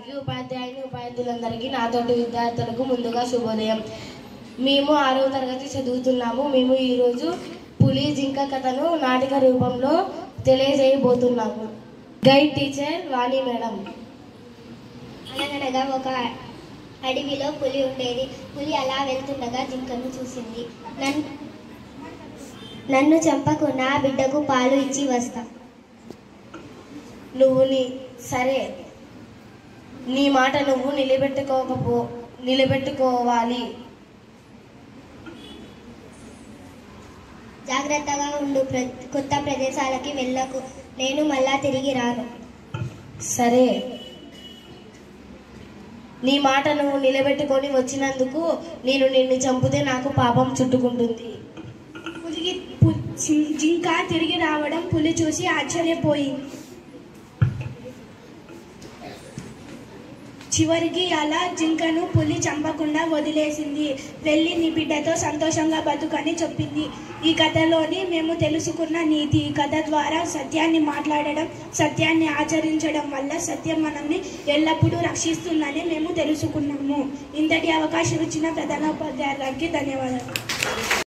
ఉపాధ్యాయుని ఉపాధ్యాయులందరికీ నాతోటి విద్యార్థులకు ముందుగా శుభోదయం. మేము 6వ తరగతి చదువుతున్నాము. మేము ఈరోజు పులి జింక కథను నాటక రూపంలో తెలియజేయబోతున్నాము. గైడ్ టీచర్ వాణి మేడం. అనగనగా ఒక అడవిలో పులి ఉండేది. పులి అలా వెళ్తుండగా జింకను చూసింది. నన్ను చంపకుండా బిడ్డకు పాలు ఇచ్చి వస్తా. సరే, నీ మాట నువ్వు నిలబెట్టుకోవాలి. జాగ్రత్తగా ఉండు. కొత్త ప్రదేశాలకి వెళ్ళకు. నేను మళ్ళా తిరిగి రాను. సరే, నీ మాట నువ్వు నిలబెట్టుకొని వచ్చినందుకు నేను నిన్ను చంపితే నాకు పాపం చుట్టుకుంటుంది. జింక తిరిగి రావడం పులి చూసి ఆశ్చర్యపోయింది. చివరికి అలా జింకను పులి చంపకుండా వదిలేసింది. వెళ్ళి నీ బిడ్డతో సంతోషంగా బతుకని చెప్పింది. ఈ కథలోని మేము తెలుసుకున్న నీతి, ఈ కథ ద్వారా సత్యాన్ని మాట్లాడడం, సత్యాన్ని ఆచరించడం వల్ల సత్యం మనల్ని ఎల్లప్పుడూ రక్షిస్తుందని మేము తెలుసుకున్నాము. ఇంతటి అవకాశం ఇచ్చిన ప్రధానోపాధ్యాయులకి ధన్యవాదాలు.